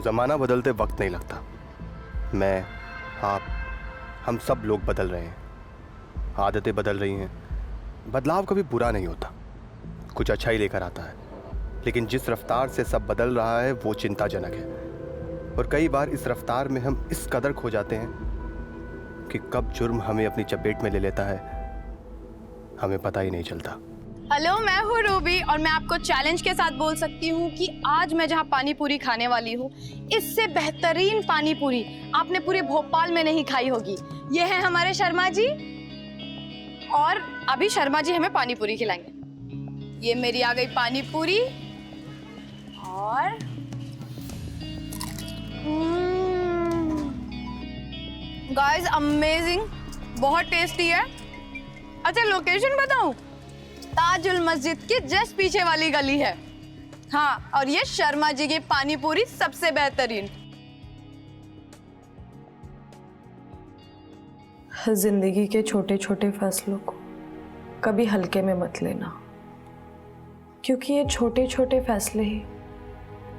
ज़माना बदलते वक्त नहीं लगता। मैं, आप, हम सब लोग बदल रहे हैं, आदतें बदल रही हैं। बदलाव कभी बुरा नहीं होता, कुछ अच्छा ही लेकर आता है। लेकिन जिस रफ्तार से सब बदल रहा है वो चिंताजनक है। और कई बार इस रफ्तार में हम इस कदर खो जाते हैं कि कब जुर्म हमें अपनी चपेट में ले लेता है हमें पता ही नहीं चलता। हेलो, मैं हूँ रूबी और मैं आपको चैलेंज के साथ बोल सकती हूँ कि आज मैं जहाँ पानी पूरी खाने वाली हूँ, इससे बेहतरीन पानी पूरी आपने पूरे भोपाल में नहीं खाई होगी। ये है हमारे शर्मा जी और अभी शर्मा जी हमें पानी पूरी खिलाएंगे। ये मेरी आ गई पानी पूरी और गाइस अमेजिंग, बहुत टेस्टी है। अच्छा लोकेशन बताऊं? ताजुल मस्जिद के जस्ट पीछे वाली गली है। हाँ, और ये शर्मा जी की पानी पूरी सबसे बेहतरीन। जिंदगी के छोटे छोटे फैसलों को कभी हल्के में मत लेना, क्योंकि ये छोटे छोटे फैसले ही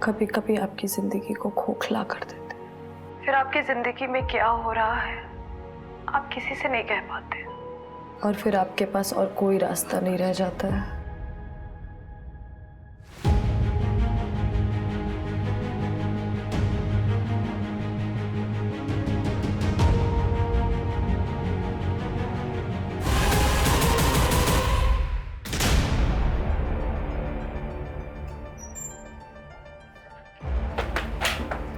कभी कभी आपकी जिंदगी को खोखला कर देते। फिर आपकी जिंदगी में क्या हो रहा है आप किसी से नहीं कह पाते, और फिर आपके पास और कोई रास्ता नहीं रह जाता है।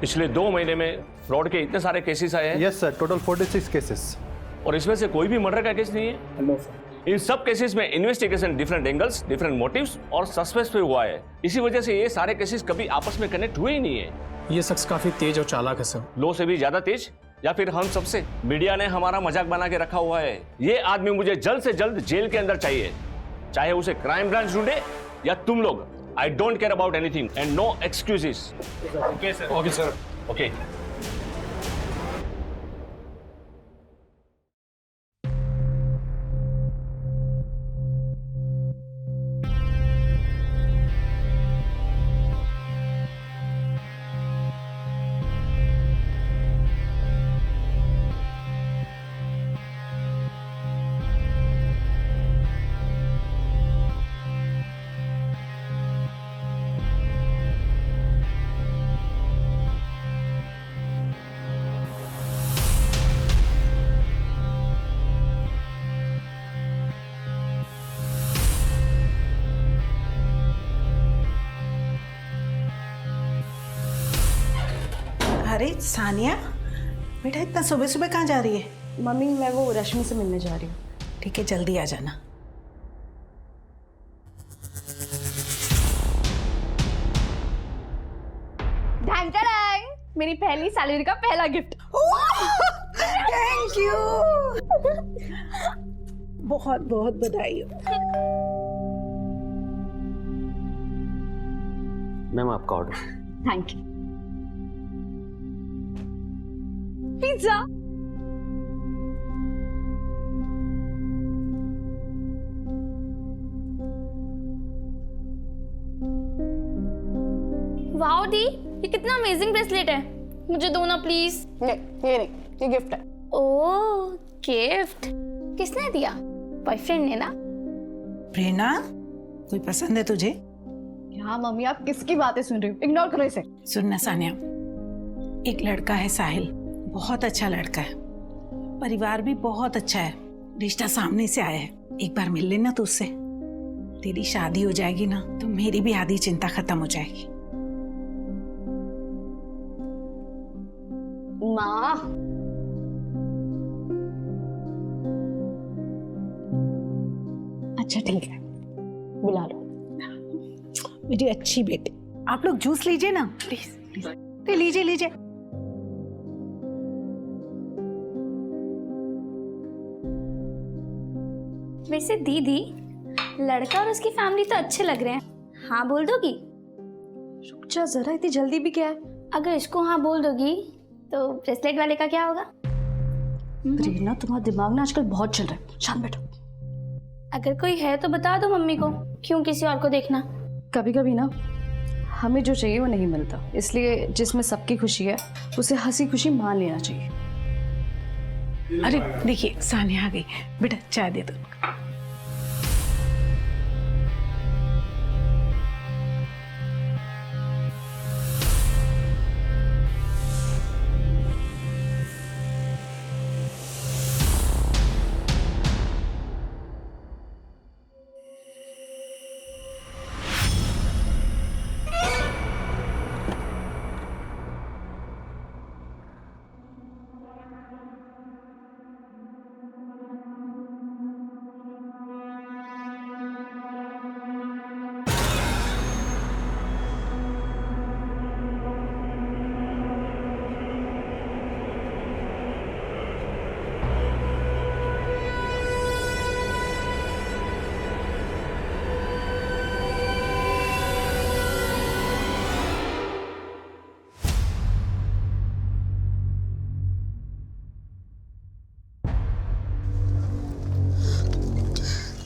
पिछले 2 महीने में फ्रॉड के इतने सारे केसेस आए हैं। Yes sir, total 46 cases. और इसमें से कोई भी मर्डर का केस नहीं है। No sir. इन सब केसेस में investigation different angles, different motives और सस्पेंस पे हुआ है। इसी वजह से ये सारे केसेस कभी आपस में कनेक्ट हुए ही नहीं है। ये शख्स काफी तेज और चालाक है सर। लो से भी ज्यादा तेज, या फिर हम सबसे? मीडिया ने हमारा मजाक बना के रखा हुआ है। ये आदमी मुझे जल्द से जल्द जेल के अंदर चाहिए, चाहे उसे क्राइम ब्रांच ढूंढे या तुम लोग। I don't care about anything and no excuses. Okay sir. Okay sir. Okay. अरे सानिया बेटा, इतना सुबह सुबह कहाँ जा रही है? मम्मी, मैं वो रश्मि से मिलने जा रही हूँ। ठीक है, जल्दी आ जाना। ढंग ढंग, मेरी पहली सैलरी का पहला गिफ्ट। थैंक यू, बहुत बहुत बधाई हो। मैम आपका order. Thank you. Pizza. Wow दी, ये कितना अमेजिंग ब्रेसलेट है। मुझे दो ना प्लीज। नहीं, ये नहीं, ये गिफ्ट है। ओह गिफ्ट, किसने दिया? बॉयफ्रेंड ने ना? प्रेरणा, कोई पसंद है तुझे? हाँ मम्मी, आप किसकी बातें सुन रही हो? इग्नोर करो इसे। सुनना सानिया, एक लड़का है साहिल, बहुत अच्छा लड़का है, परिवार भी बहुत अच्छा है, रिश्ता सामने से आया है। एक बार मिल लेना तो उससे। तेरी शादी हो जाएगी ना तो मेरी भी आधी चिंता खत्म हो जाएगी। माँ, अच्छा ठीक है, बुला लो। मेरी अच्छी बेटी, आप लोग जूस लीजिए ना प्लीज प्लीज। लीजिए लीजिए। वैसे दीदी, लड़का और उसकी फैमिली तो अच्छे लग रहे हैं, हाँ बोल दोगी? रुक जा जरा, इतनी जल्दी भी क्या है? अगर इसको हाँ बोल दोगी तो ब्रेसलेट वाले का क्या होगा? प्रेरणा, तुम्हारा दिमाग ना आजकल बहुत चल रहा है, शांत बैठो। अगर कोई है तो बता दो मम्मी को, क्यों किसी और को देखना? कभी कभी ना हमें जो चाहिए वो नहीं मिलता, इसलिए जिसमें सबकी खुशी है उसे हंसी खुशी मान लेना चाहिए। अरे देखिए सानिया आ गई, बेटा चाय दे दो।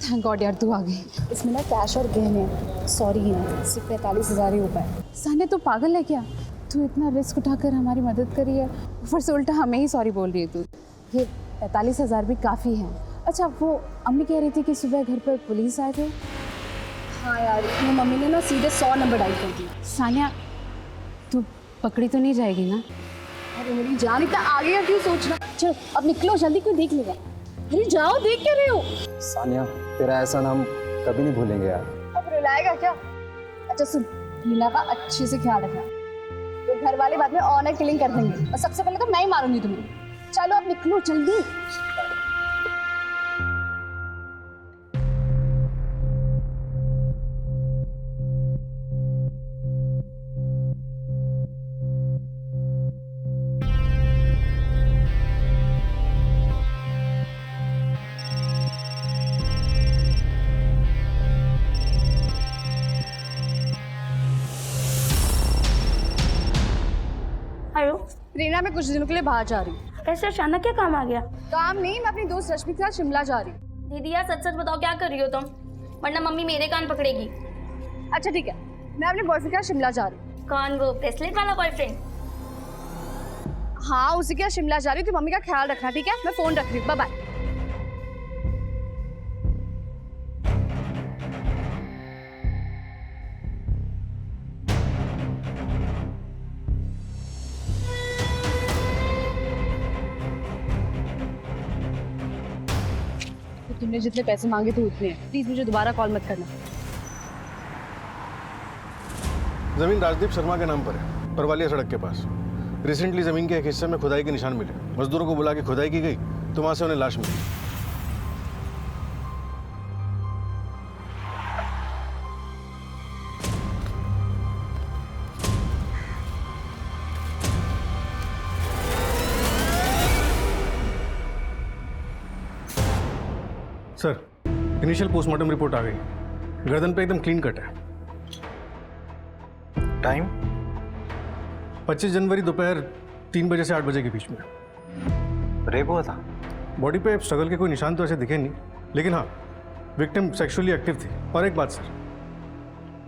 थैंक गॉड यार तू आ गई। इसमें ना कैश और गहने हैं, सॉरी है, सिर्फ 45,000 ही हो पाए। साने तू पागल है क्या? तू इतना रिस्क उठाकर हमारी मदद करी है, ऊपर से उल्टा हमें ही सॉरी बोल रही है तू। ये 45,000 भी काफ़ी हैं। अच्छा वो अम्मी कह रही थी कि सुबह घर पर पुलिस आए थे। हाँ यार, मेरी मम्मी ने ना सीधे 100 नंबर डायल कर दिया। सानिया तू पकड़ी तो नहीं जाएगी ना? अरे मेरी जान, इतना आगे क्यों सोचना? चल अब निकलो जल्दी, कोई देख लेगा। अरे जाओ, देख क्या रहे हो? सानिया तेरा ऐसा नाम कभी नहीं भूलेंगे यार। अब रुलाएगा क्या? अच्छा सुन, मीना का अच्छे से ख्याल रखना, तो घर वाले बाद में ऑनर किलिंग कर देंगे और सबसे पहले तो मैं ही मारूंगी तुम्हें। चलो अब निकलो जल्दी। हेलो रीना, मैं कुछ दिनों के लिए बाहर जा रही हूँ। कैसे अचानक क्या काम आ गया? काम नहीं, मैं अपनी दोस्त रश्मि के साथ शिमला जा रही हूँ। दीदी यार सच सच बताओ क्या कर रही हो तुम, वरना मम्मी मेरे कान पकड़ेगी। अच्छा ठीक है, मैं अपने बॉयफ्रेंड के साथ शिमला जा रही हूँ। कौन, वो ब्रेसलेट वाला बॉयफ्रेंड? हाँ उसी के साथ शिमला जा रही हूँ, तो मम्मी का ख्याल रखना ठीक है? मैं फोन रख रही हूँ, बाय बाय। तुमने जितने पैसे मांगे थे उतने हैं, प्लीज मुझे दोबारा कॉल मत करना। जमीन राजदीप शर्मा के नाम पर है, परवालिया सड़क के पास। रिसेंटली जमीन के एक हिस्से में खुदाई के निशान मिले। मजदूरों को बुला के खुदाई की गई तो वहां से उन्हें लाश मिली। सर, इनिशियल पोस्टमार्टम रिपोर्ट आ गई। गर्दन पे एकदम क्लीन कट है। टाइम 25 जनवरी दोपहर 3 बजे से 8 बजे के बीच में। रेप हुआ था? बॉडी पे स्ट्रगल के कोई निशान तो ऐसे दिखे नहीं, लेकिन हाँ विक्टिम सेक्सुअली एक्टिव थी। और एक बात सर,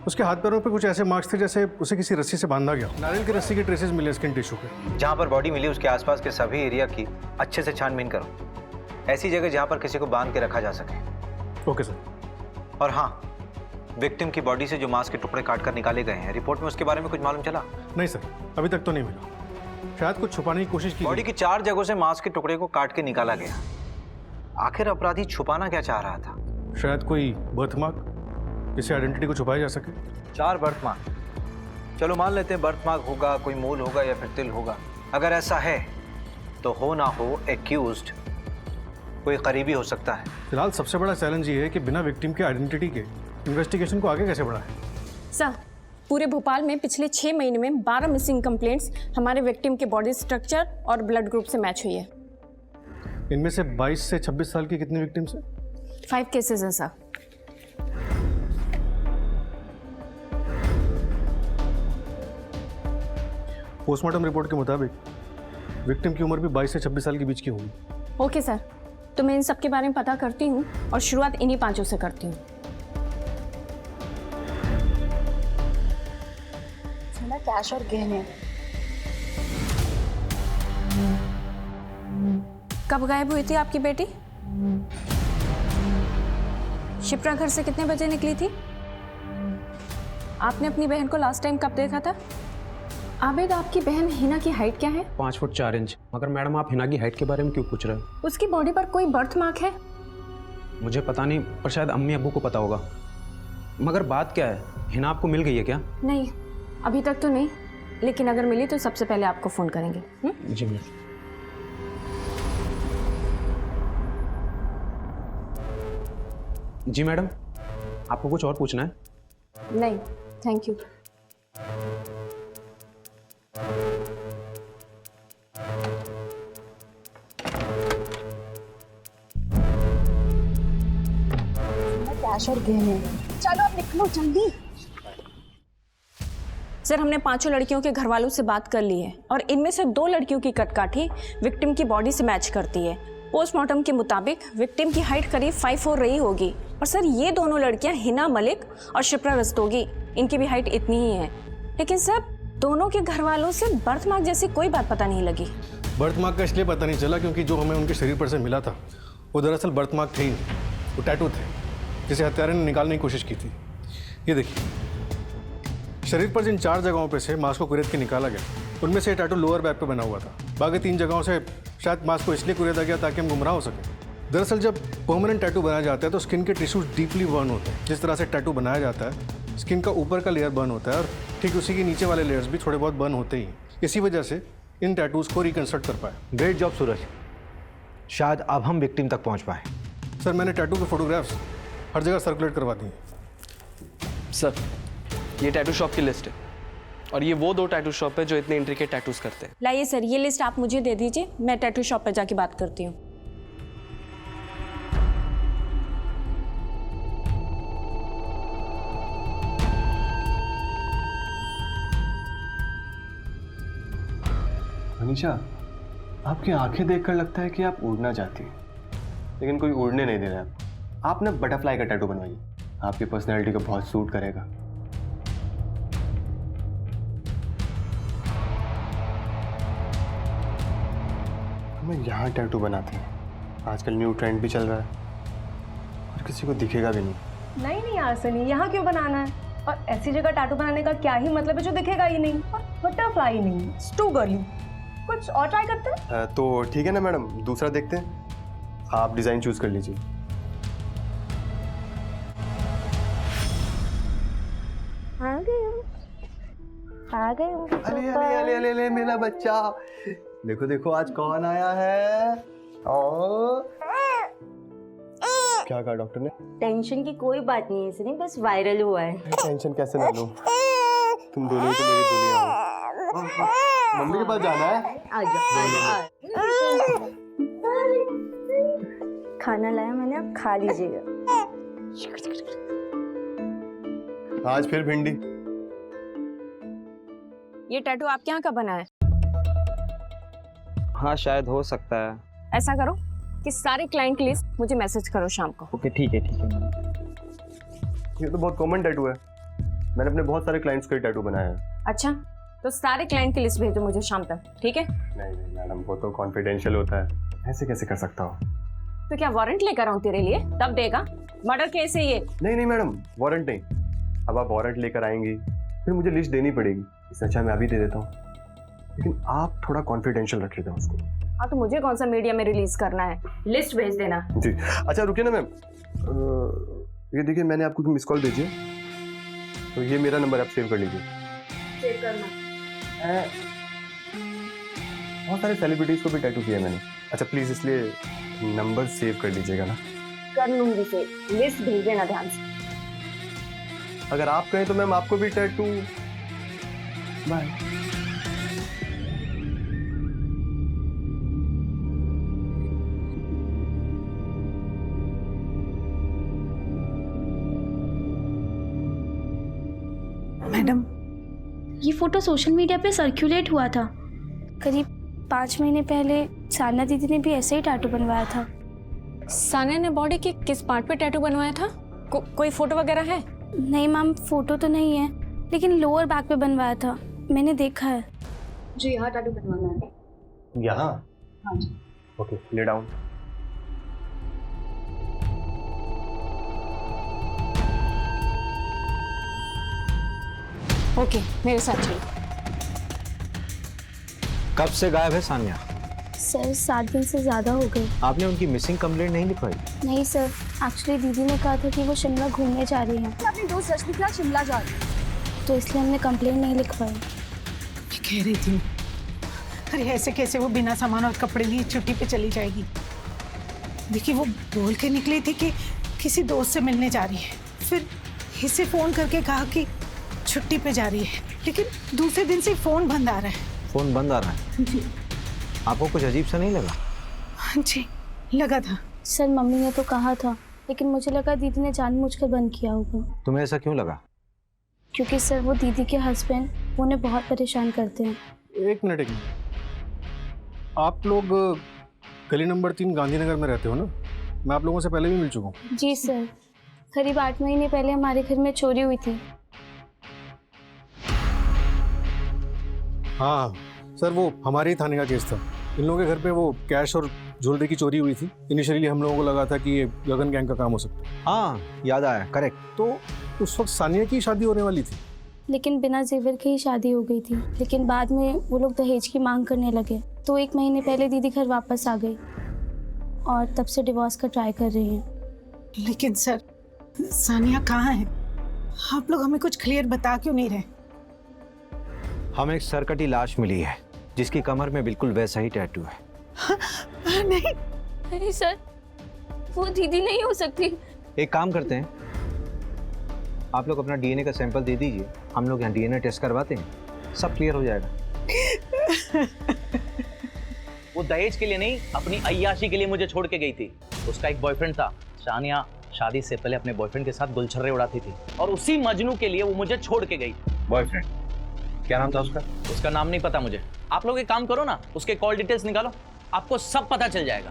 उसके हाथ पैरों पे कुछ ऐसे मार्क्स थे जैसे उसे किसी रस्सी से बांधा गया। नारियल की रस्सी के ट्रेसेस मिले स्किन टिश्यू के। जहाँ पर बॉडी मिली उसके आसपास के सभी एरिया की अच्छे से छानबीन करो, ऐसी जगह जहाँ पर किसी को बांध के रखा जा सके। Okay sir. और हाँ, विक्टिम की बॉडी से जो मांस के टुकड़े काट कर निकाले गए हैं, रिपोर्ट में उसके बारे में कुछ मालूम चला? नहीं सर, अभी तक तो नहीं मिला। शायद कुछ छुपाने की कोशिश की। बॉडी की 4 जगहों से मांस के टुकड़े को काट के निकाला गया। आखिर अपराधी छुपाना क्या चाह रहा था? शायद कोई बर्थमार्क, जिससे आइडेंटिटी को छुपाया जा सके। 4 बर्थमार्क, चलो मान लेते हैं बर्थमार्क होगा, कोई मूल होगा या फिर तिल होगा। अगर ऐसा है तो हो ना हो एक्यूज्ड कोई करीबी हो सकता है। फिलहाल सबसे बड़ा चैलेंज ये है कि बिना विक्टिम के आइडेंटिटी के इन्वेस्टिगेशन को आगे कैसे बढ़ाएं। सर, पूरे भोपाल में पिछले 6 महीने में 12 मिसिंग कंप्लेंट्स हमारे विक्टिम के बॉडी स्ट्रक्चर और ब्लड ग्रुप से मैच हुई है। इनमें से 22 से 26 साल की कितनी विक्टिम्स हैं? 5 केसेस हैं सर। पोस्टमार्टम रिपोर्ट के मुताबिक विक्टिम की उम्र भी 22 से 26 साल के बीच की होगी। ओके सर, तो मैं इन सब के बारे में पता करती हूँ और शुरुआत इन्हीं 5 से करती हूँ। कैश और गहने। कब गायब हुई थी आपकी बेटी? शिप्रा घर से कितने बजे निकली थी? आपने अपनी बहन को लास्ट टाइम कब देखा था? आबिद, आपकी बहन हिना की हाइट क्या है? 5 फुट 4 इंच। मगर मैडम आप हिना की हाइट के बारे में क्यों पूछ रहे हो? उसकी बॉडी पर कोई बर्थ मार्क है? मुझे पता नहीं, पर शायद अम्मी अब्बू को पता होगा। मगर बात क्या है, हिना आपको मिल गई है क्या? नहीं, अभी तक तो नहीं, लेकिन अगर मिली तो सबसे पहले आपको फोन करेंगे। जी मैम। जी मैडम, आपको कुछ और पूछना है? नहीं, थैंक यू। कैश और गहने। चलो अब निकलो जल्दी। सर, हमने 5 लड़कियों के घर वालों से बात कर ली है और इनमें से 2 लड़कियों की कटकाठी विक्टिम की बॉडी से मैच करती है। पोस्टमार्टम के मुताबिक विक्टिम की हाइट करीब 5'4" रही होगी। और सर, ये दोनों लड़कियां हिना मलिक और शिप्रा रस्तोगी, इनकी भी हाइट इतनी ही है। लेकिन सर, दोनों के घर वालों से बर्थ मार्क जैसी कोई बात पता नहीं लगी। बर्थ मार्क का इसलिए पता नहीं चला क्योंकि जो हमें उनके शरीर पर से मिला था वो दरअसल बर्थ मार्क थे ही नहीं, वो टैटू थे जिसे हत्यारे ने निकालने की कोशिश की थी। ये देखिए, शरीर पर जिन 4 जगहों पे से मांस को कुरेद के निकाला गया, उनमें से टैटू लोअर बैक पे बना हुआ था। बाकी 3 जगहों से शायद मांस को इसलिए कुरेदा गया ताकि हम गुमराह हो सके। दरअसल जब परमानेंट टैटू बनाया जाता है तो स्किन के टिश्यूज डीपली बर्न होते हैं। जिस तरह से टैटू बनाया जाता है, स्किन का ऊपर का लेयर बर्न होता है और ठीक उसी के नीचे वाले लेयर्स भी थोड़े बहुत बर्न होते ही। इसी वजह से इन टैटूज को रिकंस्ट्रक्ट कर पाए। ग्रेट जॉब सूरज, शायद अब हम विक्टिम तक पहुंच पाए। सर, मैंने टैटू के फोटोग्राफ्स हर जगह सर्कुलेट करवा दिए। सर, ये टैटू शॉप की लिस्ट है और ये वो 2 टैटू शॉप है जो इतने इंट्रिकेट टैटूज करते हैं। लाइए सर, ये लिस्ट आप मुझे दे दीजिए, मैं टैटू शॉप पर जाके बात करती हूँ। मनीषा, आपकी आंखें देखकर लगता है कि आप उड़ना चाहती हैं, लेकिन कोई उड़ने नहीं दे रहा है। आप ना बटरफ्लाई का टैटू बनवाइए, आपकी पर्सनैलिटी को बहुत सूट करेगा। हमें यहाँ टैटू बनाते हैं, आजकल न्यू ट्रेंड भी चल रहा है और किसी को दिखेगा भी नहीं। नहीं यार सनी, यहाँ क्यों बनाना है? और ऐसी जगह टैटू बनाने का क्या ही मतलब है जो दिखेगा ही नहीं? और बटरफ्लाई नहीं, टू गर्ली। कुछ और ट्राई करते हैं? तो ठीक है ना मैडम, दूसरा देखते हैं। आप डिजाइन चूज कर लीजिए। आ गए हो। अले अले अले अले अले मेरा बच्चा, देखो देखो आज कौन आया है। क्या कहा डॉक्टर ने? टेंशन की कोई बात नहीं है सनी, बस वायरल हुआ है। टेंशन कैसे ना लूं, तुम दोनों ही तो मेरी दुनिया हो। मम्मी के पास जाना है? आजा। खाना लाया मैंने, आप खा लीजिएगा। आज फिर भिंडी। ये टैटू आपके यहाँ का बना है? हाँ, शायद हो सकता है। ऐसा करो कि सारे क्लाइंट की लिस्ट मुझे मैसेज करो शाम को। ओके, ठीक है ठीक है। ये तो बहुत कॉमन टैटू है, मैंने अपने बहुत सारे क्लाइंट्स का टैटू बनाया है। अच्छा, तो सारे क्लाइंट की लिस्ट भेजो मुझे शाम तक, ठीक है? नहीं नहीं मैडम, वो तो कॉन्फिडेंशियल होता है, ऐसे कैसे कर सकता हूँ? तो क्या वारंट लेकर आऊँ तेरे लिए, तब देगा? मर्डर केस है ये। नहीं नहीं मैडम, वारंट नहीं। अब आप वारंट लेकर आएंगी फिर मुझे लिस्ट देनी पड़ेगी, इससे अच्छा मैं अभी दे देता हूँ, लेकिन आप थोड़ा कॉन्फिडेंशियल रख लेते हैं उसको। हाँ, तो मुझे कौन सा मीडिया में रिलीज करना है? लिस्ट भेज देना। जी अच्छा, रुकिए ना मैम, ये देखिए मैंने आपको मिस कॉल भेजी है, तो ये मेरा नंबर आप सेव कर लीजिए। सेव करना। बहुत सारे सेलिब्रिटीज को भी टैटू किया मैंने। अच्छा प्लीज इसलिए नंबर सेव कर लीजिएगा ना। कर लूंगी सेव, लिस्ट भेज देना ध्यान से। अगर आप कहें तो मैम आपको भी टैटू। बाय। मैडम, ये फोटो सोशल मीडिया पे सर्कुलेट हुआ था। करीब 5 महीने पहले साना दीदी ने भी ऐसे ही टैटू बनवाया था। साना ने बॉडी के किस पार्ट पे टैटू बनवाया था? कोई फोटो वगैरह है? नहीं मैम, फोटो तो नहीं है, लेकिन लोअर बैक पे बनवाया था। मैंने देखा है। जी यहाँ टैटू बनवाना है। यहाँ? हाँ जी। Okay, lay down. ओके, मेरे साथ चलो। कब से गायब है सानिया? सर 7 दिन से ज़्यादा हो गए। आपने उनकी मिसिंग कंप्लेंट नहीं लिखवाई? नहीं सर, एक्चुअली दीदी ने कहा था कि वो शिमला घूमने जा रही हैं, अपनी दोस्त रश्मि के साथ शिमला जा रही है। तो इसलिए हमने कंप्लेंट नहीं लिखवाई। मैं कह रही थी, अरे ऐसे कैसे वो बिना सामान और कपड़े लिए छुट्टी पे चली जाएगी। देखिए वो बोल के निकली थी कि किसी दोस्त से मिलने जा रही है, फिर इसे फ़ोन करके कहा कि छुट्टी पे जा रही है, लेकिन दूसरे दिन से फ़ोन बंद आ रहा है। फ़ोन बंद आ रहा है? जी। आपको कुछ अजीब सा नहीं लगा? हाँ जी, लगा था। सर मम्मी ने तो कहा था, लेकिन मुझे लगा दीदी ने जानबूझकर बंद किया होगा। तुम्हें ऐसा क्यों लगा? क्योंकि सर वो दीदी के हस्बैंड उन्हें बहुत परेशान करते हैं। एक मिनट। आप लोग गली नंबर 3 गांधीनगर में रहते हो ना? मैं आप लोगों से पहले भी मिल चुका हूँ। जी सर, करीब 8 महीने पहले हमारे घर में चोरी हुई थी। हाँ सर, वो हमारे ही थाने का केस था। इन लोगों के घर पे वो कैश और ज्वेलरी की चोरी हुई थी। इनिशियली हम लोगों को लगा था कि ये गगन गैंग का काम हो सकता है। हाँ याद आया, करेक्ट। तो उस वक्त सानिया की शादी होने वाली थी, लेकिन बिना जेवर के ही शादी हो गई थी। लेकिन बाद में वो लोग दहेज की मांग करने लगे, तो 1 महीने पहले दीदी घर वापस आ गई और तब से डिवोर्स का ट्राई कर रही हैं। लेकिन सर सानिया कहाँ है? आप लोग हमें कुछ क्लियर बता क्यों नहीं रहे? हमें एक सरकटी लाश मिली है जिसकी कमर में बिल्कुल वैसा ही टैटू है। नहीं नहीं सर, वो दीदी नहीं हो सकती। एक काम करते हैं, आप लोग अपना डीएनए का सैंपल दे दीजिए, हम लोग यहाँ डीएनए टेस्ट करवाते हैं, सब क्लियर हो जाएगा। वो दहेज के लिए नहीं, अपनी अय्याशी के लिए मुझे छोड़ के गई थी। उसका एक बॉयफ्रेंड था। सानिया शादी से पहले अपने बॉयफ्रेंड के साथ गुलछर्रे उड़ाती थी और उसी मजनू के लिए वो मुझे छोड़ के गई। बॉयफ्रेंड? क्या नाम था उसका? उसका नाम नहीं पता मुझे। आप लोग एक काम करो ना, उसके कॉल डिटेल्स निकालो, आपको सब पता चल जाएगा।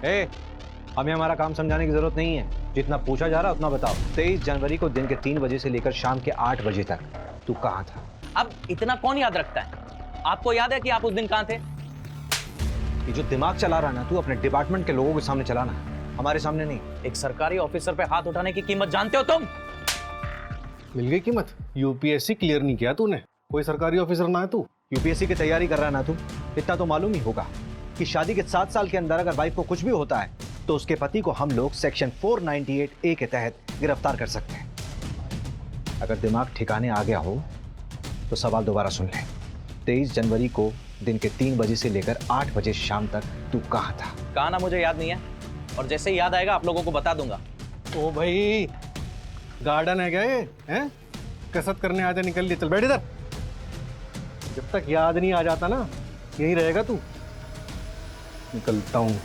हमें हमारा काम समझाने की जरूरत नहीं है, जितना पूछा जा रहा है उतना बताओ। 23 जनवरी को दिन के 3 बजे से लेकर शाम के 8 बजे तक तू कहाँ था? अब इतना कौन याद रखता है? आपको याद है कि आप उस दिन कहाँ थे? ये जो दिमाग चला रहा है ना तू, अपने डिपार्टमेंट के लोगों के सामने चलाना, हमारे सामने नहीं। एक सरकारी ऑफिसर पे हाथ उठाने की कीमत जानते हो तुम? मिल गई कीमत। यूपीएससी क्लियर नहीं किया तूने, कोई सरकारी ऑफिसर ना है तू। यूपीएससी की तैयारी कर रहा है ना तू, इतना तो मालूम ही होगा कि शादी के 7 साल के अंदर अगर वाइफ को कुछ भी होता है तो उसके पति को हम लोग सेक्शन 498A के तहत गिरफ्तार कर सकते हैं। अगर दिमाग ठिकाने आ गया हो तो सवाल दोबारा सुन ले। 23 जनवरी को दिन के 3 बजे से लेकर 8 बजे शाम तक तू कहाँ था? कहा ना मुझे याद नहीं है, और जैसे ही याद आएगा आप लोगों को बता दूंगा। ओ भाई, गार्डन है क्या ये? हैं? कसरत करने आते निकल लिए, चल बैठ इधर। जब तक याद नहीं आ जाता ना, यहीं रहेगा तू। निकलता हूँ।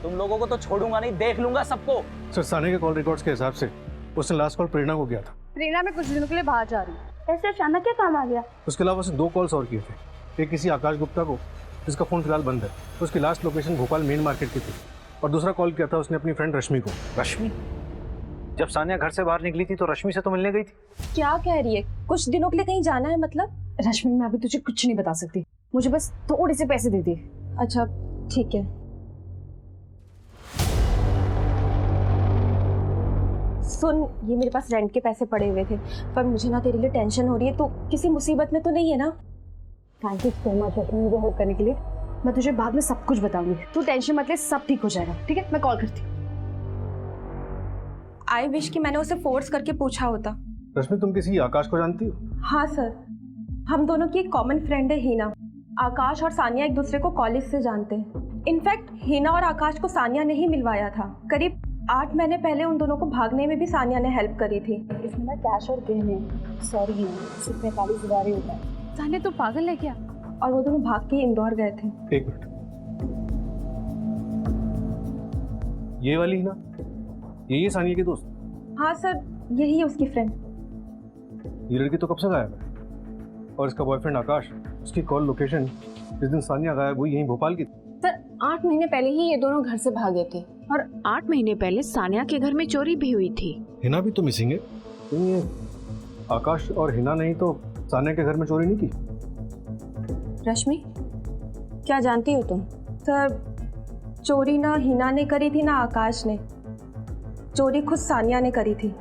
तुम लोगों को तो छोड़ूंगा नहीं, देख लूंगा सबको। सर सानिया के कॉल रिकॉर्ड्स के हिसाब से उसने लास्ट कॉल प्रेरणा को किया था। प्रेरणा में कुछ दिनों के लिए बाहर जा रही है। ऐसे अचानक क्या काम आ गया? उसके अलावा उसने 2 कॉल्स और किए थे। एक किसी आकाश गुप्ता को, जिसका फ़ोन फिलहाल बंद है। उसकी last location Bhopal main market की थी। और दूसरा कॉल किया था उसने अपनी फ्रेंड रश्मि को। रश्मि? जब सानिया घर से बाहर निकली थी तो रश्मि से तो मिलने गई थी। क्या कह रही है? कुछ दिनों के लिए कहीं जाना है मतलब? रश्मि मैं अभी तुझे कुछ नहीं बता सकती, मुझे बस थोड़े से पैसे दे दे। अच्छा ठीक है। सुन, ये मेरे पास रेंट के पैसे पड़े हुए थे, पर मुझे ना तेरे लिए टेंशन हो रही है। तो किसी मुसीबत में तो नहीं है ना? थैंक यू सो मच रश्मि मुझे हेल्प करने के लिए। मैं तुझे बाद में सब कुछ बताऊंगी, तू टेंशन मत ले, सब ठीक हो जाएगा। ठीक है, मैं कॉल करती हूँ। आई विश कि मैंने उसे फोर्स करके पूछा होता। रश्मि तुम किसी आकाश को जानती हो? हाँ सर, हम दोनों की एक कॉमन फ्रेंड है हीना। आकाश और सानिया एक दूसरे को कॉलेज से जानते हैं। इनफैक्ट हीना और आकाश को सानिया ने ही मिलवाया था। करीब 8 महीने पहले उन दोनों को भागने में भी सानिया ने हेल्प करी थी। इसमें ना कैश और गहने, सॉरी है, सिर्फ 45,000 ही होता है। सानिया तो पागल है क्या? और वो दोनों भाग के इंदौर गए थे। एक मिनट, ये वाली ही ना? यही सानिया की दोस्त? हाँ सर, यही है उसकी फ्रेंड। ये लड़की तो कब से गायब है? और इसका बॉयफ्रेंड आकाश, उसकी कॉल लोकेशन जिस दिन सानिया गायब हुई यहीं भोपाल की? सर 8 महीने पहले ही ये दोनों घर से भागे थे, और 8 महीने पहले सानिया के घर में चोरी भी हुई थी। हिना भी तो मिसिंग है। ये आकाश और हिना नहीं तो सानिया के घर में चोरी नहीं की? रश्मि, क्या जानती हो तुम? सर चोरी ना हिना ने करी थी ना आकाश ने, चोरी खुद सानिया ने करी थी।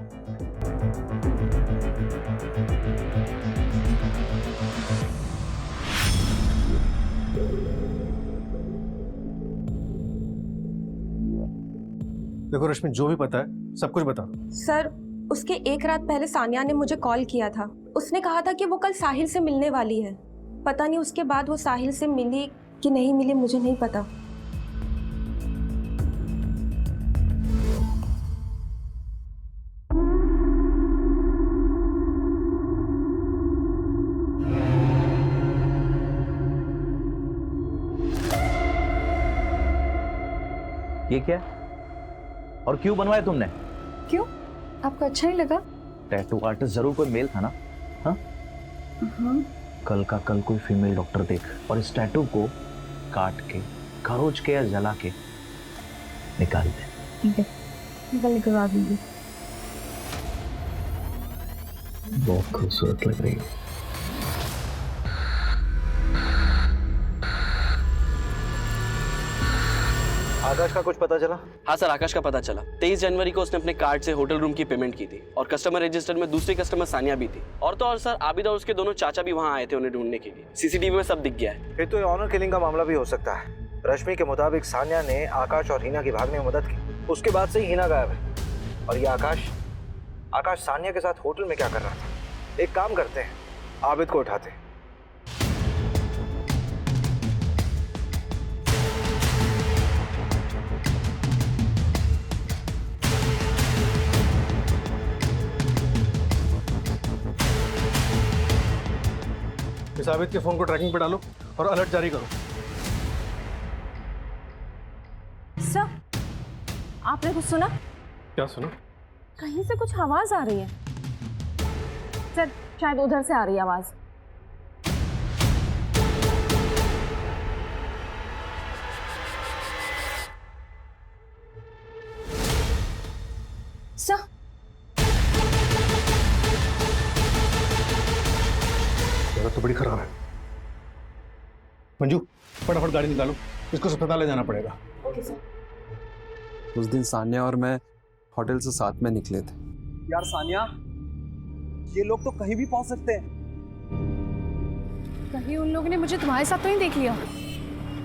देखो रश्मि, जो भी पता है सब कुछ बता दो। सर उसके एक रात पहले सानिया ने मुझे कॉल किया था। उसने कहा था कि वो कल साहिल से मिलने वाली है। पता नहीं उसके बाद वो साहिल से मिली कि नहीं मिली, मुझे नहीं पता। ये क्या और क्यों बनवाया तुमने? क्यों, आपको अच्छा ही लगा? टैटू आर्टिस्ट जरूर कोई मेल था ना? हाँ? कल का कल कोई फीमेल डॉक्टर देख और इस टैटू को काट के, खरोच के या जला के निकाल दे। ठीक है, निकलवा दीजिए। बहुत खूबसूरत लग रही है। आकाश का कुछ पता चला? हाँ सर, आकाश का पता चला। 23 जनवरी को उसने अपने कार्ड से होटल रूम की पेमेंट की थी और कस्टमर रजिस्टर में दूसरी कस्टमर सानिया भी थी। और तो और सर, आबिद और उसके दोनों चाचा भी वहाँ आए थे उन्हें ढूंढने के लिए। सीसीटीवी में सब दिख गया है। फिर तो ये ऑनर किलिंग का मामला भी हो सकता है। रश्मि के मुताबिक सानिया ने आकाश और हिना की भागने में मदद की, उसके बाद से ही हिना गायब है। और ये आकाश सानिया के साथ होटल में क्या कर रहा था? एक काम करते हैं, आबिद को उठाते हैं। इस आबिद के फोन को ट्रैकिंग पे डालो और अलर्ट जारी करो। सर, आपने कुछ सुना? क्या सुना? कहीं से कुछ आवाज आ रही है। सर, शायद उधर से आ रही है आवाज। सर, तो बड़ी खराब है। मंजू, फटाफट गाड़ी निकालो, इसको अस्पताल ले जाना पड़ेगा। Okay sir. उस दिन सानिया और मैं होटल से साथ में निकले थे। यार सानिया, ये लोग तो कहीं भी पहुंच सकते हैं। कहीं उन लोगों ने मुझे तुम्हारे साथ तो नहीं देख लिया।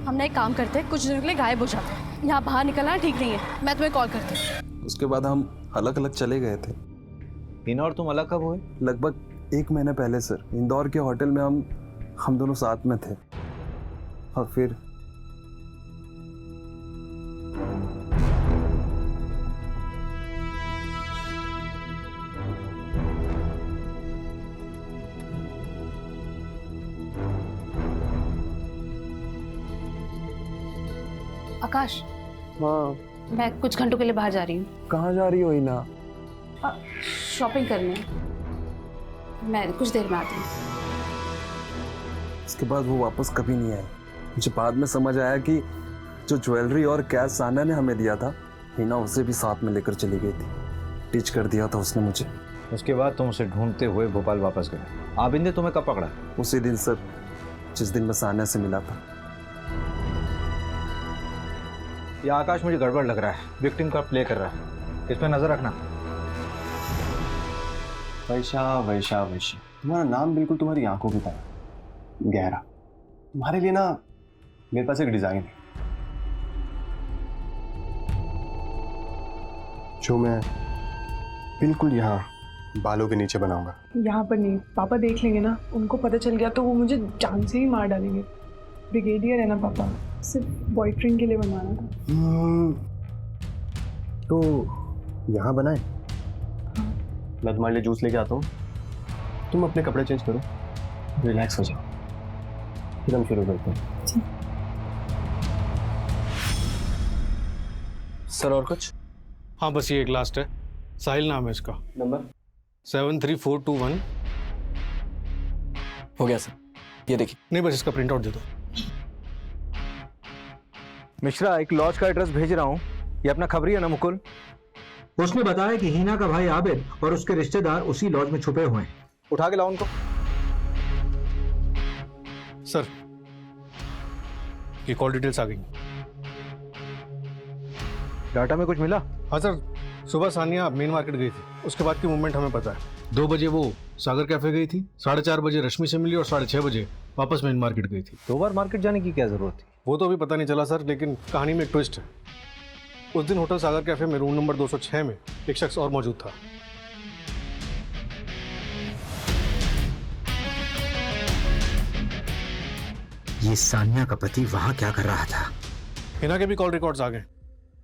हम ना एक काम करते हैं, कुछ दिनों के लिए गायब हो जाते हैं। यहाँ बाहर निकलना ठीक नहीं है, मैं तुम्हें कॉल करती हूँ। उसके बाद हम अलग अलग चले गए थे। हिना और तुम अलग कब हुए? लगभग 1 महीने पहले सर। इंदौर के होटल में हम दोनों साथ में थे और फिर आकाश, हाँ, मैं कुछ घंटों के लिए बाहर जा रही हूँ। कहाँ जा रही हो हिना? शॉपिंग करने। मैं कुछ देर में आती हूँ। इसके बाद वो वापस कभी नहीं आए। मुझे बाद में समझ आया कि जो ज्वेलरी और कैश सानिया ने हमें दिया था, हिना उसे भी साथ में लेकर चली गई थी। टीच कर दिया था उसने मुझे। उसके बाद तुम उसे ढूंढते हुए भोपाल वापस गए। आबिद ने तुम्हें कब पकड़ा? उसी दिन सर, जिस दिन मैं सानिया से मिला था। यह आकाश मुझे गड़बड़ लग रहा है। विक्टिम का प्ले कर रहा है, इस पर नजर रखना। वैशा, तुम्हारा नाम बिल्कुल तुम्हारी आंखों की तरह गहरा। तुम्हारे लिए ना मेरे पास एक डिजाइन है जो मैं बिल्कुल यहाँ बालों के नीचे बनाऊंगा। यहाँ पर नहीं, पापा देख लेंगे ना, उनको पता चल गया तो वो मुझे जान से ही मार डालेंगे। ब्रिगेडियर है ना पापा, सिर्फ बॉयफ्रेंड के लिए बनवाना था। तो यहाँ बनाए। मैं तुम्हारे लिए जूस लेके आता हूँ, तुम अपने कपड़े चेंज करो, रिलैक्स हो जाओ, फिर हम शुरू करते हैं। सर और कुछ? हाँ, बस ये एक लास्ट है। साहिल नाम है इसका। नंबर 73421। हो गया सर, ये देखिए। नहीं, बस इसका प्रिंट आउट दे दो। मिश्रा, एक लॉज का एड्रेस भेज रहा हूँ, ये अपना खबरी है ना मुकुल? उसने बताया कि हिना का भाई आबिद और उसके रिश्तेदार उसी लॉज में छुपे हुए हैं। उठा के लाओ उनको। सर, कि कॉल डिटेल्स आ गई। डाटा में कुछ मिला? हाँ सर, सुबह सानिया मेन मार्केट गई थी, उसके बाद की मूवमेंट हमें पता है। 2 बजे वो सागर कैफे गई थी, 4:30 बजे रश्मि से मिली और 6:30 बजे वापस मेन मार्केट गई थी। 2 बार मार्केट जाने की क्या जरूरत थी? वो तो अभी पता नहीं चला सर, लेकिन कहानी में एक ट्विस्ट है। उस दिन होटल सागर कैफे में रूम नंबर 206 में एक शख्स और मौजूद था। ये सानिया का पति वहां क्या कर रहा था? हिना के भी कॉल रिकॉर्ड्स आ गए।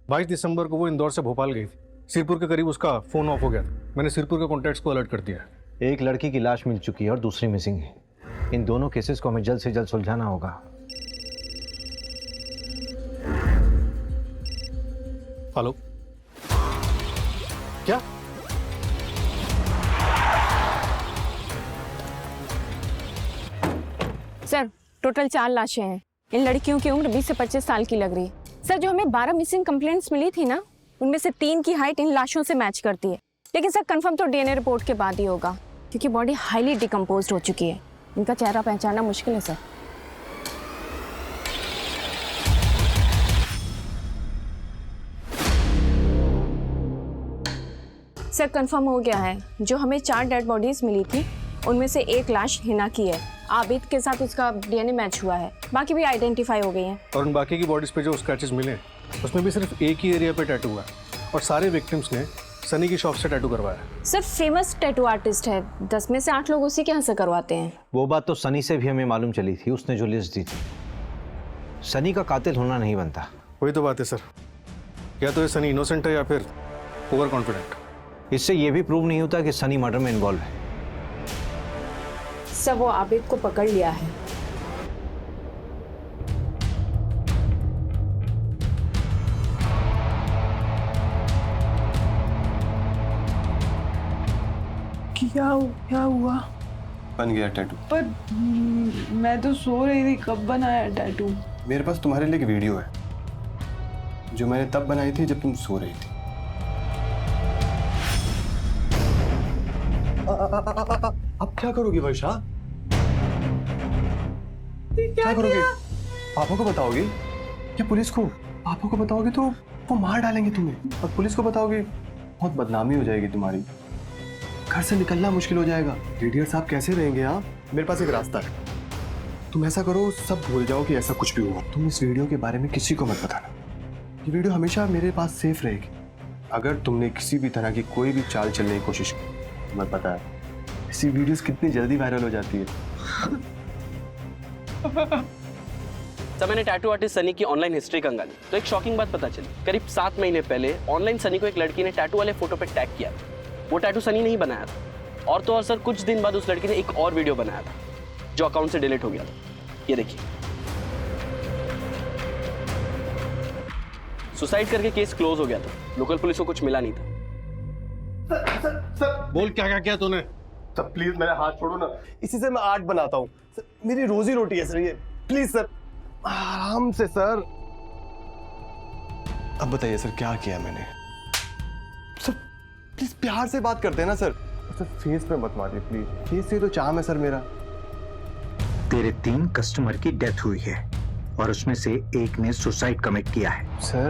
22 दिसंबर को वो इंदौर से भोपाल गई थी। सिरपुर के करीब उसका फोन ऑफ हो गया था। मैंने सिरपुर के कॉन्टैक्ट्स को अलर्ट कर दिया है। एक लड़की की लाश मिल चुकी है और दूसरी मिसिंग है। इन दोनों केसेस को हमें जल्द से जल्द सुलझाना होगा। हेलो, क्या? सर टोटल 4 लाशें हैं। इन लड़कियों की उम्र 20 से 25 साल की लग रही है। सर जो हमें 12 मिसिंग कंप्लेंट्स मिली थी ना, उनमें से 3 की हाइट इन लाशों से मैच करती है। लेकिन सर कंफर्म तो डीएनए रिपोर्ट के बाद ही होगा, क्योंकि बॉडी हाईली डिकम्पोज्ड हो चुकी है। इनका चेहरा पहचानना मुश्किल है सर। सर कंफर्म हो गया है, जो हमें 4 डेड बॉडीज मिली थी उनमें से एक लाश हिना की है। आबिद के साथ उसका डीएनए मैच हुआ है, बाकी भी आइडेंटिफाई हो गई हैं। और उन बाकी की बॉडीज पे जो स्क्रैचेस मिले उसमें भी सिर्फ एक ही एरिया पे टैटू हुआ है और सारे विक्टिम्स ने सनी की शॉप से टैटू करवाया है। सर फेमस टैटू आर्टिस्ट है, 10 में से 8 लोग उसी के यहाँ से करवाते हैं। वो बात तो सनी से भी हमें मालूम चली थी, उसने जो लिस्ट दी थी। सनी का कातिल होना नहीं बनता। वही तो बात है सर, या तो ये सनी इनोसेंट है या फिर ओवर कॉन्फिडेंट। इससे ये भी प्रूव नहीं होता कि सनी मर्डर में इन्वॉल्व है। सब वो आबिद को पकड़ लिया है। क्या हुआ? बन गया टैटू। पर मैं तो सो रही थी, कब बनाया टैटू? मेरे पास तुम्हारे लिए एक वीडियो है जो मैंने तब बनाई थी जब तुम सो रही थी। अब क्या करोगी वर्षा? क्या करोगी? पापा को बताओगी या पुलिस को? पापा को बताओगी तो वो मार डालेंगे तुम्हें, और पुलिस को बताओगी बहुत बदनामी हो जाएगी तुम्हारी। घर से निकलना मुश्किल हो जाएगा। लीडर साहब कैसे रहेंगे आप? मेरे पास एक रास्ता है। तुम ऐसा करो, सब भूल जाओ कि ऐसा कुछ भी हुआ। तुम इस वीडियो के बारे में किसी को मत बताना। ये वीडियो हमेशा मेरे पास सेफ रहेगी। अगर तुमने किसी भी तरह की कोई भी चाल चलने की कोशिश की, तुम्हें पता है ऐसी वीडियोस कितनी जल्दी वायरल हो जाती है। सर मैंने टैटू आर्टिस्ट सनी की ऑनलाइन हिस्ट्री कंगाली तो एक शॉकिंग बात पता चली। करीब 7 महीने पहले ऑनलाइन सनी को एक लड़की ने टैटू वाले फोटो पे टैग किया था। वो टैटू सनी ने ही बनाया था। और तो और सर कुछ दिन बाद उस लड़की ने एक और वीडियो बनाया था जो अकाउंट से डिलीट हो गया था। ये देखिए, सुसाइड करके केस क्लोज हो गया था। लोकल पुलिस को कुछ मिला नहीं था। सर बोल क्या क्या किया तूने? सर प्लीज मेरा हाथ छोड़ो ना, इसी से मैं आर्ट बनाता हूँ। मेरी रोजी रोटी है सर ये। प्लीज सर आराम से सर। अब बताइए सर क्या किया मैंने? सर प्लीज प्यार से बात करते हैं ना सर। सर फेस पे मत मारिए प्लीज, फेस से तो चाम है सर मेरा। तेरे 3 कस्टमर की डेथ हुई है और उसमें से एक ने सुसाइड कमिट किया है। Sir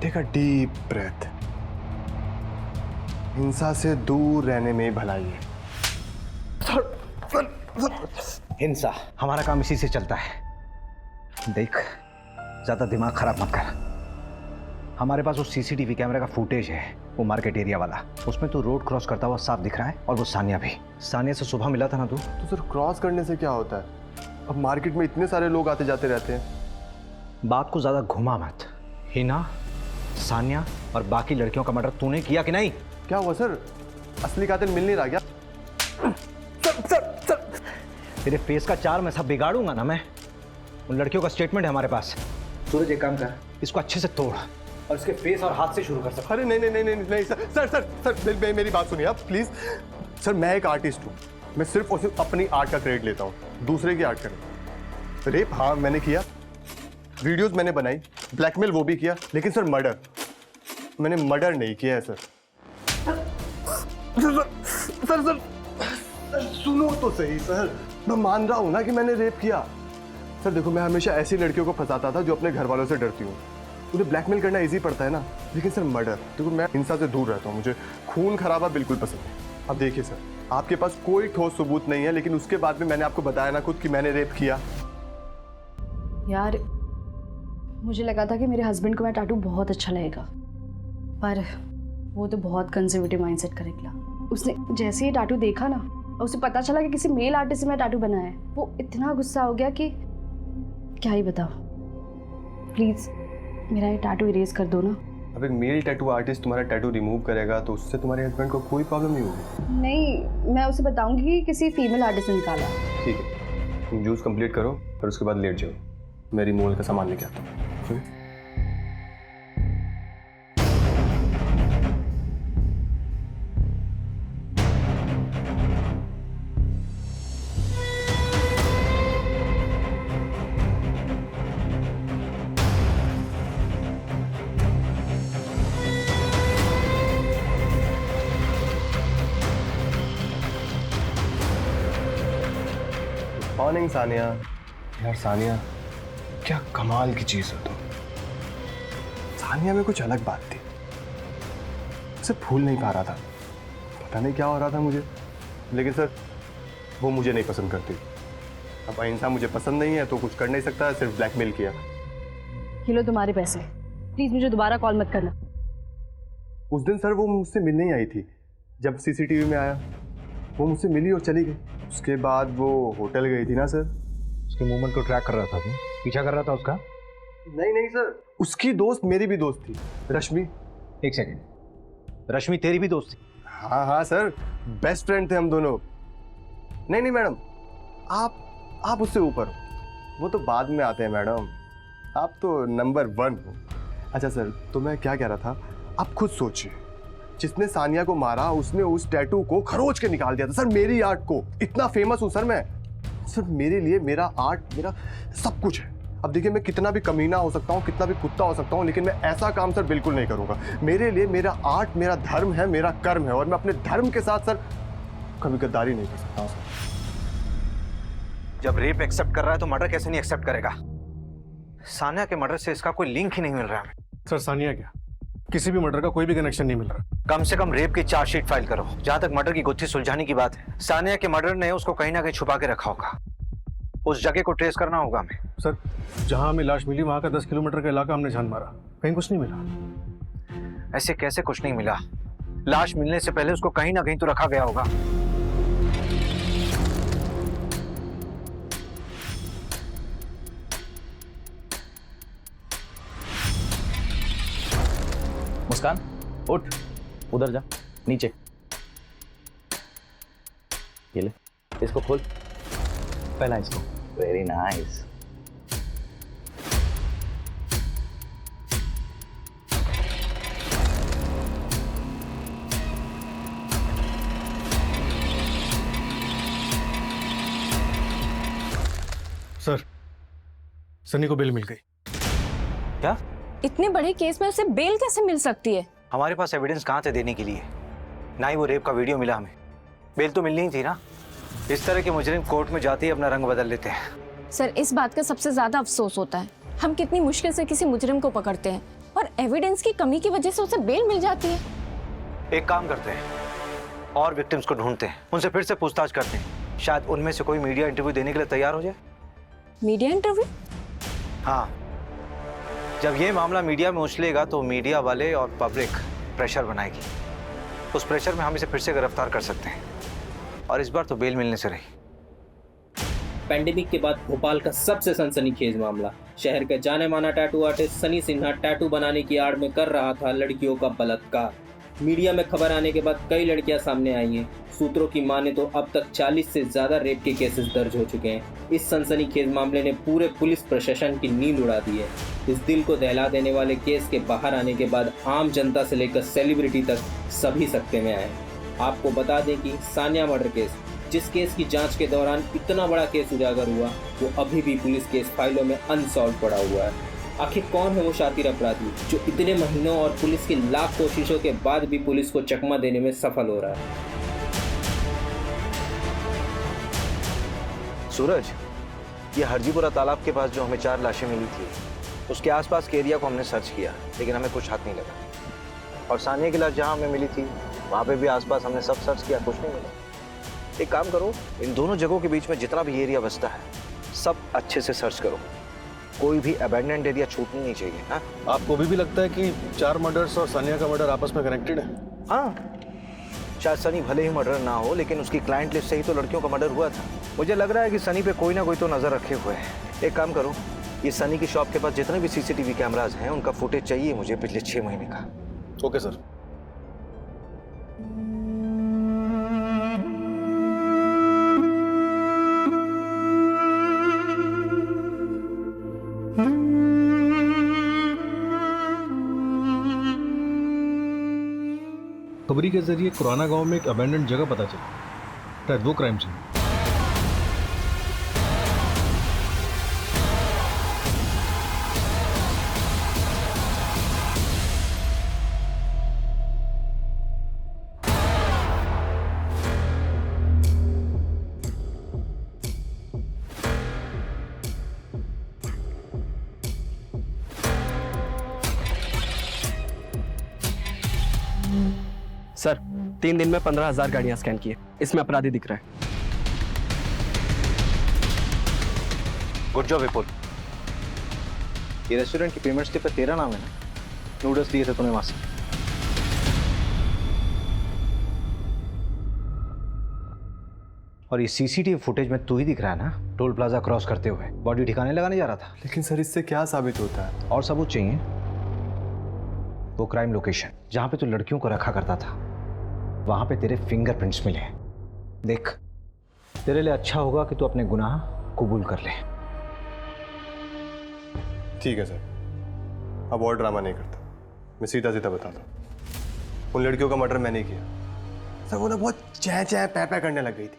take a deep breath. हिंसा से दूर रहने में भलाई है। हिंसा हमारा काम इसी से चलता है। देख ज्यादा दिमाग खराब मत कर। हमारे पास वो सीसीटीवी कैमरे का फुटेज है, वो मार्केट एरिया वाला। उसमें तो रोड क्रॉस करता हुआ साफ दिख रहा है, और वो सानिया भी। सानिया से सुबह मिला था ना तू? तो सर क्रॉस करने से क्या होता है? अब मार्केट में इतने सारे लोग आते जाते रहते हैं। बात को ज्यादा घुमा मत। हिना, सानिया और बाकी लड़कियों का मर्डर तूने किया कि नहीं? क्या हुआ सर? असली कातिल मिल नहीं रहा क्या? सर तेरे फेस का चार मैं सब बिगाड़ूंगा ना मैं। उन लड़कियों का स्टेटमेंट है हमारे पास। सूरज एक काम कर, इसको अच्छे से तोड़ और इसके फेस और हाथ से शुरू कर सकता। अरे नहीं सर मेरी बात सुनिए आप प्लीज। सर मैं एक आर्टिस्ट हूँ, मैं सिर्फ और सिर्फ अपनी आर्ट का क्रेडिट लेता हूँ, दूसरे की आर्ट का नहीं। रेप हाँ मैंने किया, वीडियोस मैंने बनाई, ब्लैकमेल वो भी किया, लेकिन सर मर्डर मैंने मर्डर नहीं किया है सर। सर सुनो तो सही सर, मैं मान रहा हूं ना कि मैंने रेप किया, सर देखो, मैं हमेशा ऐसी लड़कियों को फंसाता था जो अपने घर वालों से डरती हूँ। उन्हें ब्लैकमेल करना इजी पड़ता है ना, लेकिन सर मर्डर, देखो मैं हिंसा से दूर रहता हूँ, मुझे खून खराबा बिल्कुल पसंद नहीं। अब देखिए सर, आपके पास कोई ठोस सबूत नहीं है, लेकिन उसके बाद भी मैंने आपको बताया ना खुद कि मैंने रेप किया। यार मुझे लगा था कि मेरे हस्बैंड को मैं टैटू बहुत अच्छा लगेगा, पर वो तो बहुत कंजर्वेटिव माइंडसेट का निकला। उसने जैसे ही टैटू देखा ना, और उसे पता चला कि किसी मेल आर्टिस्ट से मैं टैटू बनाया है, वो इतना गुस्सा हो गया कि क्या ही बताओ। प्लीज़ मेरा ये टैटू इरेज कर दो ना। अब एक मेल टैटू आर्टिस्ट तुम्हारा टैटू रिमूव करेगा तो उससे तुम्हारे हस्बैंड को कोई प्रॉब्लम नहीं होगी। नहीं, मैं उसे बताऊंगी कि किसी फीमेल आर्टिस्ट ने निकाला। ठीक है, तुम जूस कंप्लीट करो और उसके बाद लेट जाओ, मैं रिमूवल का सामान लेके आता हूँ। मॉर्निंग सानिया। यार सानिया, क्या कमाल की चीज हो तुम। सानिया में कुछ अलग बात थी, उसे भूल नहीं पा रहा था, पता नहीं क्या हो रहा था मुझे, लेकिन सर वो मुझे नहीं पसंद करती। अब इंसान मुझे पसंद नहीं है तो कुछ कर नहीं सकता, सिर्फ ब्लैकमेल किया। ये लो तुम्हारे पैसे, प्लीज मुझे दोबारा कॉल मत करना। उस दिन सर वो मुझसे मिलने ही आई थी, जब सीसीटीवी में आया वो मुझसे मिली और चली गई। उसके बाद वो होटल गई थी ना सर। उसके मूवमेंट को ट्रैक कर रहा था, तुम पीछा कर रहा था उसका? नहीं सर, उसकी दोस्त मेरी भी दोस्त थी, रश्मि। एक सेकंड, रश्मि तेरी भी दोस्त थी? हाँ सर, बेस्ट फ्रेंड थे हम दोनों। नहीं मैडम, आप उससे ऊपर हो, वो तो बाद में आते हैं मैडम, आप तो नंबर 1 हो। अच्छा सर, तो मैं क्या कह रहा था, आप खुद सोचिए, जिसने सानिया को मारा उसने उस टैटू को खरोच के निकाल दिया था सर, मेरी आर्ट को। इतना फेमस हूं सर मैं, सर मेरे लिए मेरा आर्ट मेरा सब कुछ है। अब देखिए, मैं कितना भी कमीना हो सकता हूँ, कितना भी कुत्ता हो सकता हूँ, लेकिन मैं ऐसा काम सर बिल्कुल नहीं करूंगा। मेरे लिए मेरा आर्ट मेरा धर्म है, मेरा कर्म है, और मैं अपने धर्म के साथ सर कभी गद्दारी नहीं कर सकता सर। जब रेप एक्सेप्ट कर रहा है तो मर्डर कैसे नहीं एक्सेप्ट करेगा? सानिया के मर्डर से इसका कोई लिंक ही नहीं मिल रहा है। सर सानिया क्या, किसी भी मर्डर का कोई भी कनेक्शन नहीं मिल रहा। कम से कम रेप की चार्जशीट फाइल करो। जहां तक मर्डर की गुत्थी सुलझाने की बात है, सानिया के मर्डर ने उसको कहीं ना कहीं छुपा के रखा होगा, उस जगह को ट्रेस करना होगा हमें। सर जहां हमें लाश मिली वहां का 10 किलोमीटर का इलाका हमने छान मारा, कहीं कुछ नहीं मिला। ऐसे कैसे कुछ नहीं मिला? लाश मिलने से पहले उसको कहीं ना कहीं तो रखा गया होगा। मुस्कान उठ, उधर जा, नीचे। ये ले, इसको खोल, पहला इसको। Very nice. सर सनी को बेल मिल गई। क्या? इतने बड़े केस में उसे बेल कैसे मिल सकती है? हमारे पास एविडेंस कहाँ थे देने के लिए? ना ही वो रेप का वीडियो मिला हमें, बेल तो मिलनी ही थी ना। इस तरह के मुजरिम कोर्ट में जाते ही अपना रंग बदल लेते हैं। सर इस बात का सबसे ज्यादा अफसोस होता है, हम कितनी मुश्किल से किसी मुजरिम को पकड़ते हैं और एविडेंस की कमी की वजह से उसे बेल मिल जाती है। एक काम करते हैं और विक्टिम्स को ढूंढते हैं, उनसे फिर से पूछताछ करते हैं, शायद उनमें से कोई मीडिया इंटरव्यू देने के लिए तैयार हो जाए। Media interview? हाँ, जब ये मामला मीडिया में उछलेगा तो मीडिया वाले और पब्लिक प्रेशर बनाएगी। उस प्रेशर में हम इसे फिर से गिरफ्तार कर सकते हैं, और इस बार तो बेल मिलने से रही। पैंडेमिक के बाद भोपाल का सबसे सनसनीखेज मामला। शहर का जाने माना tattoo artist Sunny Sinha tattoo बनाने की आड़ में कर रहा था लड़कियों का बलात्कार। मीडिया में खबर आने के बाद कई लड़कियां सामने आई हैं। सूत्रों की माने तो अब तक 40 से ज्यादा रेप के केसेस दर्ज हो चुके हैं। इस सनसनीखेज मामले ने पूरे पुलिस प्रशासन की नींद उड़ा दी है। इस दिल को दहला देने वाले केस के बाहर आने के बाद आम जनता से लेकर सेलिब्रिटी तक सभी सकते में आए। आपको बता दें कि सानिया मर्डर केस, जिस केस की जांच के दौरान इतना बड़ा केस उजागर हुआ, वो अभी भी पुलिस केस फाइलों में अनसॉल्व पड़ा हुआ है। आखिर कौन है वो शातिर अपराधी जो इतने महीनों और पुलिस की लाख कोशिशों के बाद भी पुलिस को चकमा देने में सफल हो रहा है? सूरज, ये हरजीपुरा तालाब के पास जो हमें 4 लाशें मिली थी, उसके आसपास के एरिया को हमने सर्च किया, लेकिन हमें कुछ हाथ नहीं लगा। और सानिया की लाश जहाँ हमें मिली थी, वहाँ पे भी आसपास हमने सब सर्च किया, कुछ नहीं मिला। एक काम करो, इन दोनों जगहों के बीच में जितना भी एरिया बचता है, सब अच्छे से सर्च करो। कोई भी अबैंडन्ड एरिया छूटनी नहीं चाहिए। हाँ, आपको भी लगता है कि 4 मर्डर्स और सानिया का मर्डर आपस में कनेक्टेड है? हाँ, शायद सनी भले ही मर्डर ना हो, लेकिन उसकी क्लाइंट लिस्ट से ही तो लड़कियों का मर्डर हुआ था। मुझे लग रहा है कि सनी पे कोई ना कोई तो नजर रखे हुए है। एक काम करो, ये सनी की शॉप के पास जितने भी सीसीटीवी कैमराज हैं, उनका फुटेज चाहिए मुझे पिछले 6 महीने का। Okay sir. खबरी के जरिए कुराना गांव में एक अबैंडन्ड जगह पता चली, शायद वो क्राइम सीन। सर 3 दिन में 15,000 गाड़ियां स्कैन की है, इसमें अपराधी दिख रहा है। गुड जॉब विपुल। ये रेस्टोरेंट की पेमेंट स्लिप पे तेरा नाम है ना? नूडल्स दिए थे तूने वहां से। और ये सीसीटीवी फुटेज में तू ही दिख रहा है ना, टोल प्लाजा क्रॉस करते हुए बॉडी ठिकाने लगाने जा रहा था। लेकिन सर इससे क्या साबित होता है? और सबूत चाहिए। वो क्राइम लोकेशन जहां पे तू लड़कियों को रखा करता था, वहां पे तेरे फिंगरप्रिंट्स मिले हैं। देख, तेरे लिए अच्छा होगा कि तू अपने गुनाह कबूल कर ले। ठीक है सर, अब और ड्रामा नहीं करता, मैं सीधा सीधा बताता हूँ। उन लड़कियों का मर्डर मैंने किया। सर वो ना बहुत चै चै पै पै करने लग गई थी।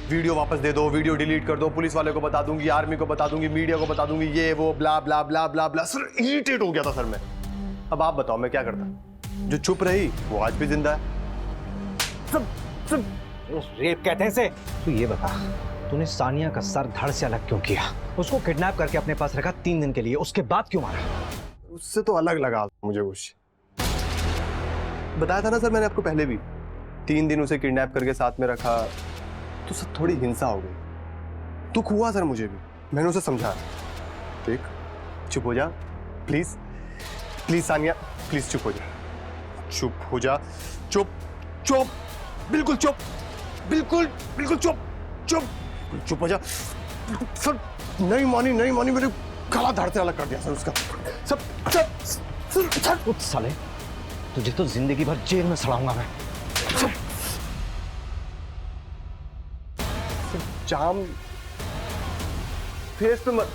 वीडियो वापस दे दो, वीडियो डिलीट कर दो, पुलिस वाले को बता दूंगी, आर्मी को बता दूंगी, मीडिया को बता दूंगी, ये वो ब्ला ब्ला ब्ला ब्ला ब्ला। सर इरिटेट हो गया था सर मैं। अब आप बताओ मैं क्या करता? जो चुप रही वो आज भी जिंदा है। सब रेप कहते हैं इसे। तू ये बता, तूने सानिया का सर धड़ से अलग क्यों किया? उसको किडनैप करके अपने पास रखा 3 दिन के लिए, उसके बाद क्यों मारा? उससे तो अलग लगा मुझे कुछ। बताया था ना सर मैंने आपको पहले भी, 3 दिन उसे किडनैप करके साथ में रखा तो सर थोड़ी हिंसा हो गई। दुख हुआ सर मुझे भी, मैंने उसे समझाया। देख चुप हो जा प्लीज, प्लीज सानिया प्लीज चुप हो जा, चुप हो जा, चुप चुप, बिल्कुल चुप, बिल्कुल बिल्कुल चुप, चुप चुप हो जा। सर नहीं मानी मेरे गला धड़ से अलग कर दिया सर उसका। सब सब उठ साले, तुझे तो जिंदगी भर जेल में सड़ाऊंगा मैं। जाम फेस पे मत।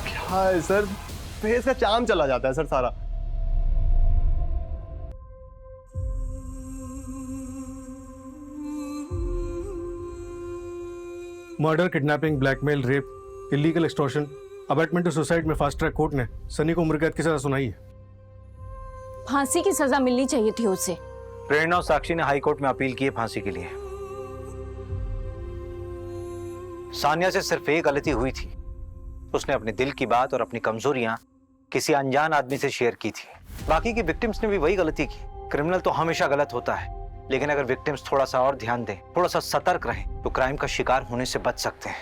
क्या है सर, फेस का चाम चला जाता है सर सारा। Murder, kidnapping, blackmail, rape, illegal extortion, abetment to suicide में फास्ट ट्रैक कोर्ट ने सनी को उम्र कैद की सजा सुनाई है। फांसी की सजा मिलनी चाहिए थी उसे। प्रेरणा और साक्षी ने हाई कोर्ट में अपील की है फांसी के लिए। सानिया से सिर्फ एक गलती हुई थी, उसने अपने दिल की बात और अपनी कमजोरियां किसी अनजान आदमी से शेयर की थी। बाकी की विक्टिम्स ने भी वही गलती की। क्रिमिनल तो हमेशा गलत होता है, लेकिन अगर विक्टिम्स थोड़ा सा और ध्यान दें, थोड़ा सा सतर्क रहें, तो क्राइम का शिकार होने से बच सकते हैं।